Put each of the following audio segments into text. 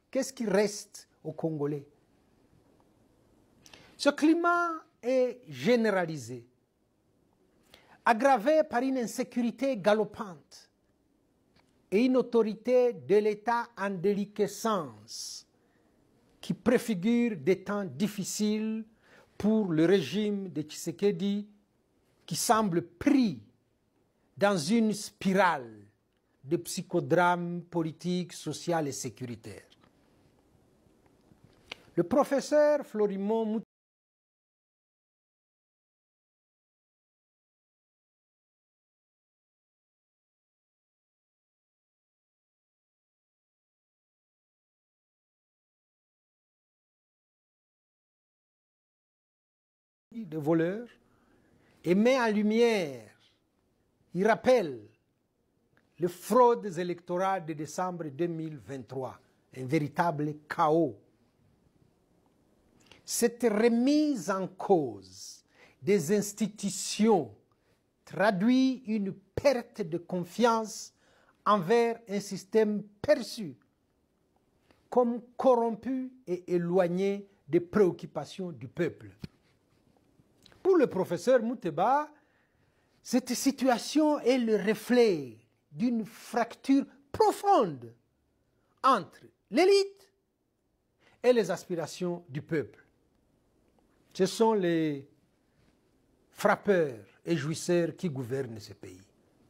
Qu'est-ce qui reste aux Congolais? Ce climat est généralisé, aggravé par une insécurité galopante et une autorité de l'État en déliquescence qui préfigure des temps difficiles pour le régime de Tshisekedi qui semble pris dans une spirale de psychodrame politique, social et sécuritaire. Le professeur Florimond Moutéba de voleurs et met en lumière, il rappelle les fraudes électorales de décembre 2023, un véritable chaos. Cette remise en cause des institutions traduit une perte de confiance envers un système perçu comme corrompu et éloigné des préoccupations du peuple. Pour le professeur Moutéba, cette situation est le reflet d'une fracture profonde entre l'élite et les aspirations du peuple. Ce sont les frappeurs et jouisseurs qui gouvernent ce pays,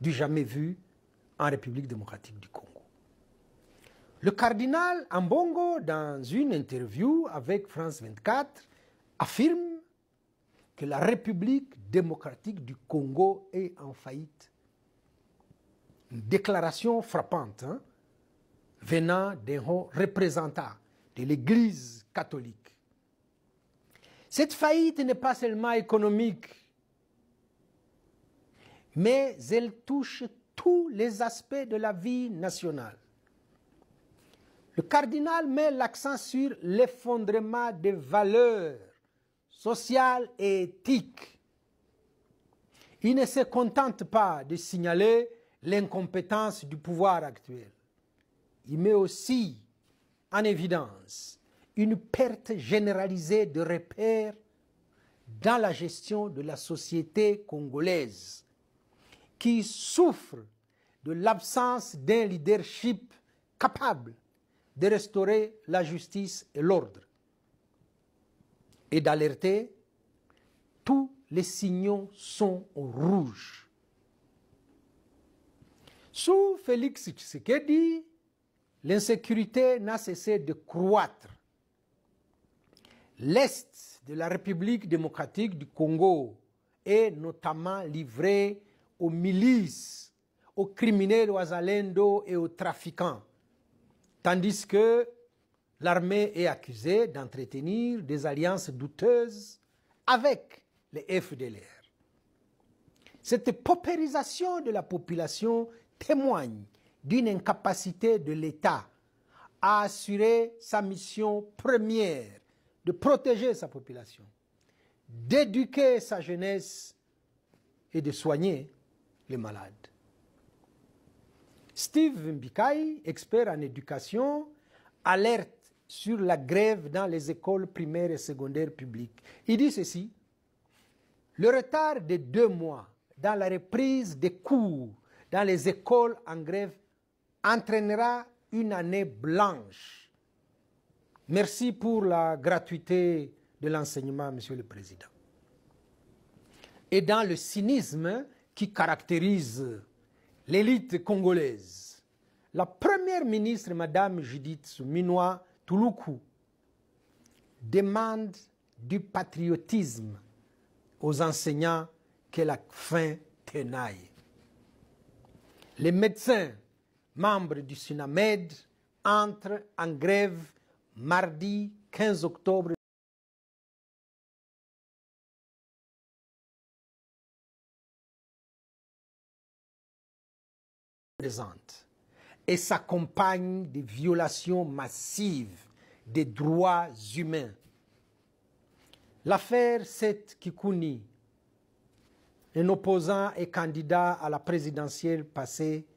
du jamais vu en République démocratique du Congo. Le cardinal Ambongo, dans une interview avec France 24, affirme que la République démocratique du Congo est en faillite. Une déclaration frappante venant d'un haut représentant de l'Église catholique. Cette faillite n'est pas seulement économique, mais elle touche tous les aspects de la vie nationale. Le cardinal met l'accent sur l'effondrement des valeurs sociales et éthiques. Il ne se contente pas de signaler l'incompétence du pouvoir actuel. Il met aussi en évidence une perte généralisée de repères dans la gestion de la société congolaise qui souffre de l'absence d'un leadership capable de restaurer la justice et l'ordre et d'alerter, tous les signaux sont au rouge. Sous Félix Tshisekedi, l'insécurité n'a cessé de croître. L'Est de la République démocratique du Congo est notamment livré aux milices, aux criminels, aux azalendos et aux trafiquants, tandis que l'armée est accusée d'entretenir des alliances douteuses avec les FDLR. Cette paupérisation de la population témoigne d'une incapacité de l'État à assurer sa mission première de protéger sa population, d'éduquer sa jeunesse et de soigner les malades. Steve Mbikai, expert en éducation, alerte sur la grève dans les écoles primaires et secondaires publiques. Il dit ceci: le retard de 2 mois dans la reprise des cours dans les écoles en grève entraînera une année blanche. Merci pour la gratuité de l'enseignement, Monsieur le Président. Et dans le cynisme qui caractérise l'élite congolaise, la première ministre, Madame Judith Suminwa Tuluku, demande du patriotisme aux enseignants que la faim tenaille. Les médecins, membres du SUNAMED, entrent en grève mardi 15 octobre. Et s'accompagne de violations massives des droits humains. L'affaire Seth Kikuni, un opposant et candidat à la présidentielle passée,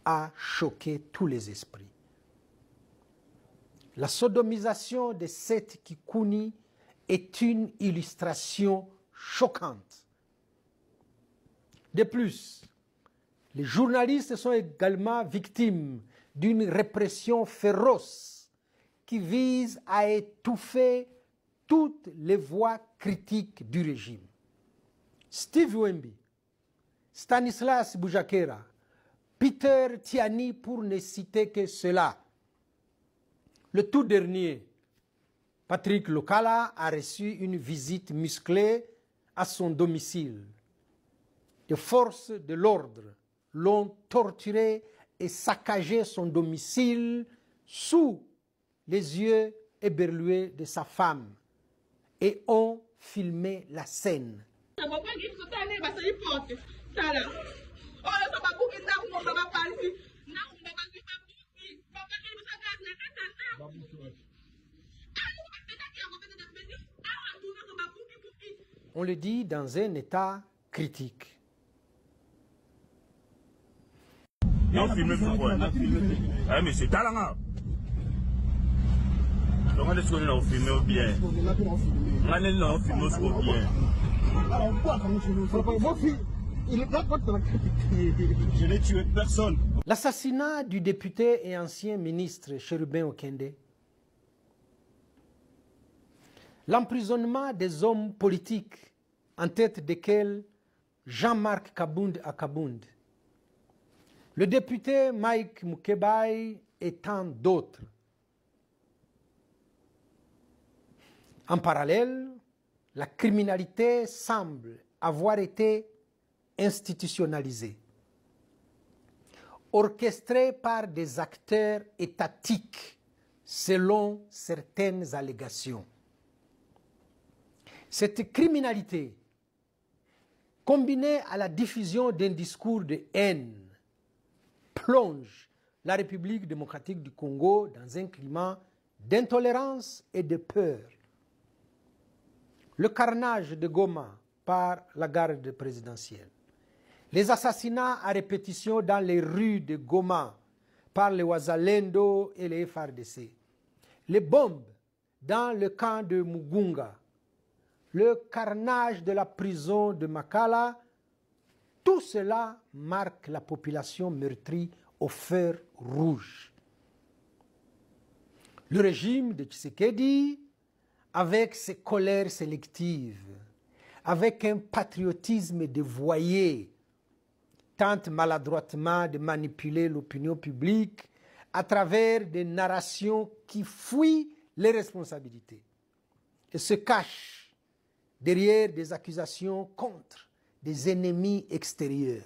a choqué tous les esprits. La sodomisation de Seth Kikuni est une illustration choquante. De plus, les journalistes sont également victimes d'une répression féroce qui vise à étouffer toutes les voix critiques du régime. Steve Wemby, Stanislas Boujakera, Peter Tiani pour ne citer que cela. Le tout dernier, Patrick Lokala, a reçu une visite musclée à son domicile. Les forces de l'ordre l'ont torturé et saccagé son domicile sous les yeux éberlués de sa femme et ont filmé la scène. On le dit dans un état critique. Non, filmé pourquoi? Ah, mais c'est talent. Donc, on est sur le filmé au bien. On est là, on filmé au bien. Je n'ai tué personne. L'assassinat du député et ancien ministre Cherubin Okende, l'emprisonnement des hommes politiques, en tête desquels Jean-Marc Kabound à Kabound, le député Mike Mukebai et tant d'autres. En parallèle, la criminalité semble avoir été institutionnalisée, orchestrée par des acteurs étatiques, selon certaines allégations. Cette criminalité, combinée à la diffusion d'un discours de haine, plonge la République démocratique du Congo dans un climat d'intolérance et de peur. Le carnage de Goma par la garde présidentielle, les assassinats à répétition dans les rues de Goma par les Wazalendo et les FARDC, les bombes dans le camp de Mugunga, le carnage de la prison de Makala, tout cela marque la population meurtrie au fer rouge. Le régime de Tshisekedi, avec ses colères sélectives, avec un patriotisme dévoyé, tente maladroitement de manipuler l'opinion publique à travers des narrations qui fuient les responsabilités et se cachent derrière des accusations contre des ennemis extérieurs.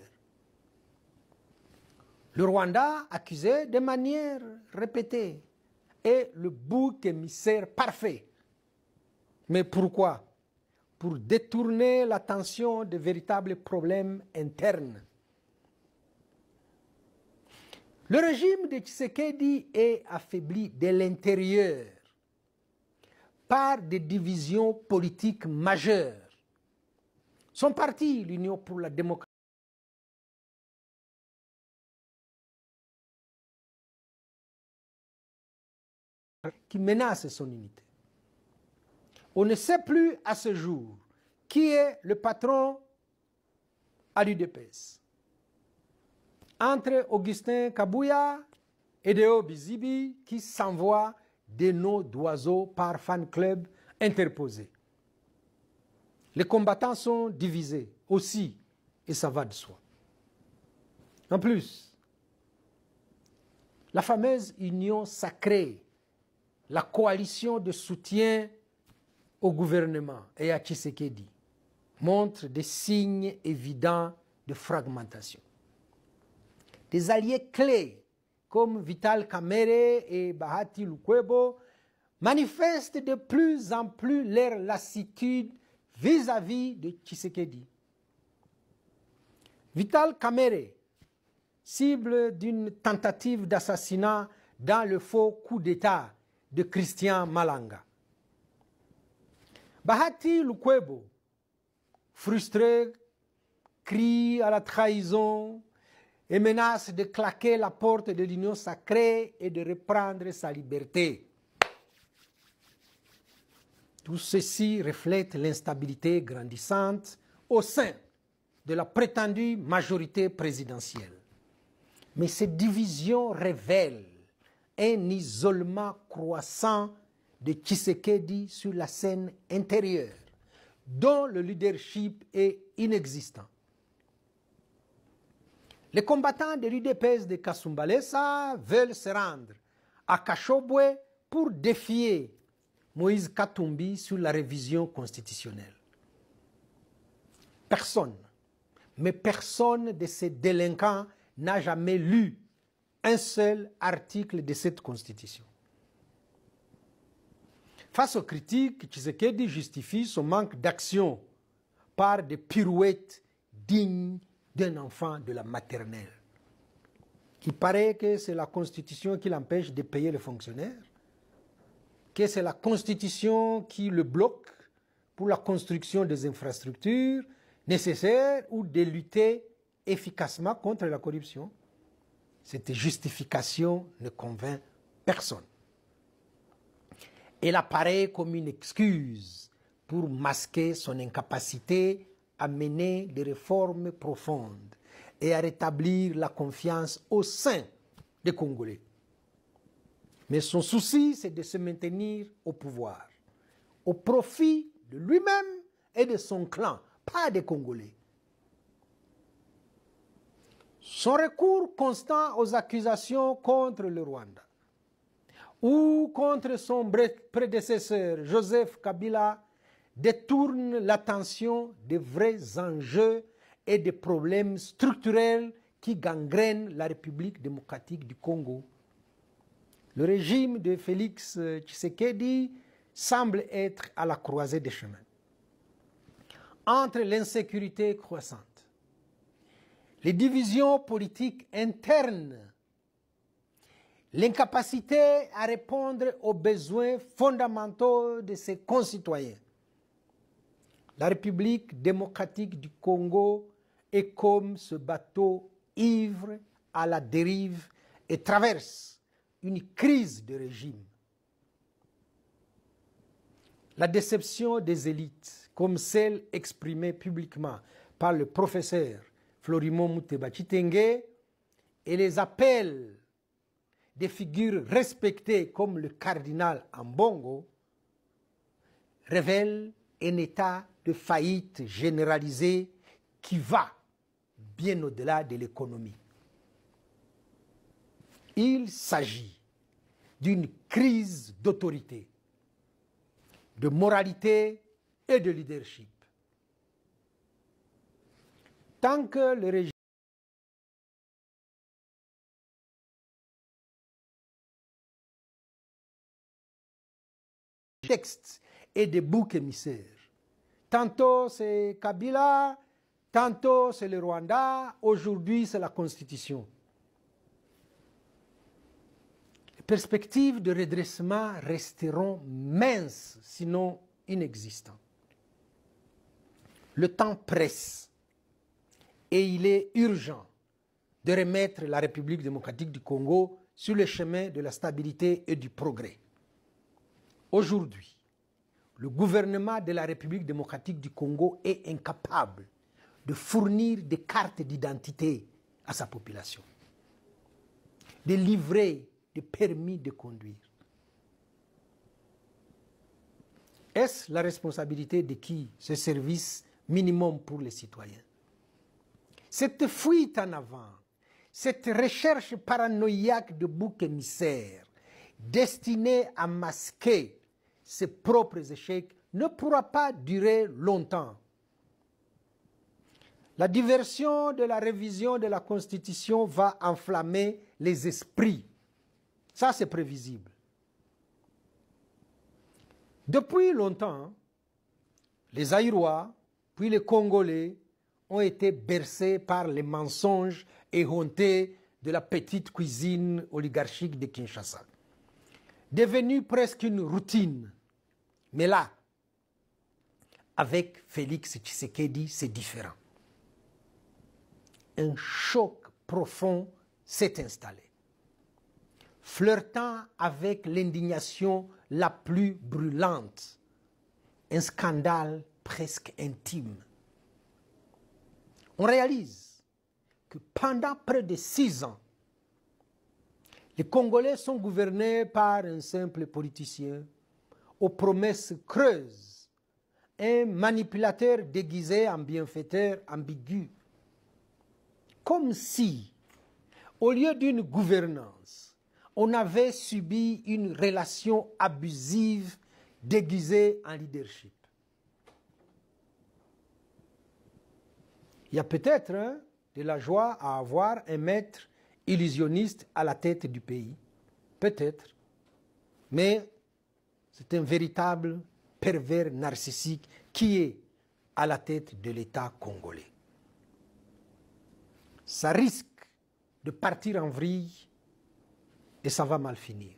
Le Rwanda accusait de manière répétée est le bouc émissaire parfait. Mais pourquoi? Pour détourner l'attention de véritables problèmes internes. Le régime de Tshisekedi est affaibli de l'intérieur par des divisions politiques majeures. Son parti, l'Union pour la démocratie, qui menace son unité. On ne sait plus à ce jour qui est le patron à l'UDPS. Entre Augustin Kabouya et Deo Bizibi qui s'envoient des noms d'oiseaux par fan club interposés. Les combattants sont divisés aussi, et ça va de soi. En plus, la fameuse union sacrée, la coalition de soutien au gouvernement et à Tshisekedi, montre des signes évidents de fragmentation. Des alliés clés comme Vital Kamerhe et Bahati Lukwebo manifestent de plus en plus leur lassitude vis-à-vis de Tshisekedi. Vital Kamerhe, cible d'une tentative d'assassinat dans le faux coup d'État de Christian Malanga. Bahati Lukwebo, frustré, crie à la trahison et menace de claquer la porte de l'union sacrée et de reprendre sa liberté. Tout ceci reflète l'instabilité grandissante au sein de la prétendue majorité présidentielle. Mais cette division révèle un isolement croissant de Tshisekedi sur la scène intérieure, dont le leadership est inexistant. Les combattants de l'UDPS de Kasumbalesa veulent se rendre à Kashobwe pour défier Moïse Katumbi sur la révision constitutionnelle. Personne, mais personne de ces délinquants n'a jamais lu un seul article de cette constitution. Face aux critiques, Tshisekedi justifie son manque d'action par des pirouettes dignes d'un enfant de la maternelle. Il paraît que c'est la constitution qui l'empêche de payer les fonctionnaires, que c'est la constitution qui le bloque pour la construction des infrastructures nécessaires ou de lutter efficacement contre la corruption. Cette justification ne convainc personne. Elle apparaît comme une excuse pour masquer son incapacité à mener des réformes profondes et à rétablir la confiance au sein des Congolais. Mais son souci, c'est de se maintenir au pouvoir, au profit de lui-même et de son clan, pas des Congolais. Son recours constant aux accusations contre le Rwanda ou contre son prédécesseur Joseph Kabila détourne l'attention des vrais enjeux et des problèmes structurels qui gangrènent la République démocratique du Congo. Le régime de Félix Tshisekedi semble être à la croisée des chemins. Entre l'insécurité croissante, les divisions politiques internes, l'incapacité à répondre aux besoins fondamentaux de ses concitoyens, la République démocratique du Congo est comme ce bateau ivre à la dérive et traverse une crise de régime. La déception des élites, comme celle exprimée publiquement par le professeur Florimon Muteba Chitenge, et les appels des figures respectées comme le cardinal Ambongo, révèlent un état de faillite généralisée qui va bien au-delà de l'économie. Il s'agit d'une crise d'autorité, de moralité et de leadership. Tant que le régime texte et des boucs émissaires, tantôt c'est Kabila, tantôt c'est le Rwanda, aujourd'hui c'est la Constitution. Les perspectives de redressement resteront minces, sinon inexistantes. Le temps presse et il est urgent de remettre la République démocratique du Congo sur le chemin de la stabilité et du progrès. Aujourd'hui, le gouvernement de la République démocratique du Congo est incapable de fournir des cartes d'identité à sa population, de livrer des permis de conduire. Est-ce la responsabilité de qui, ce service minimum pour les citoyens? Cette fuite en avant, cette recherche paranoïaque de boucs émissaires, destinée à masquer ses propres échecs, ne pourra pas durer longtemps. La diversion de la révision de la Constitution va enflammer les esprits. Ça, c'est prévisible. Depuis longtemps, les Aïrois, puis les Congolais, ont été bercés par les mensonges éhontés de la petite cuisine oligarchique de Kinshasa. Devenu presque une routine. Mais là, avec Félix Tshisekedi, c'est différent. Un choc profond s'est installé, flirtant avec l'indignation la plus brûlante. un scandale presque intime. On réalise que pendant près de 6 ans, les Congolais sont gouvernés par un simple politicien aux promesses creuses, un manipulateur déguisé en bienfaiteur ambigu. Comme si, au lieu d'une gouvernance, on avait subi une relation abusive déguisée en leadership. Il y a peut-être de la joie à avoir un maître illusionniste à la tête du pays. Peut-être. Mais c'est un véritable pervers narcissique qui est à la tête de l'État congolais. Ça risque de partir en vrille et ça va mal finir.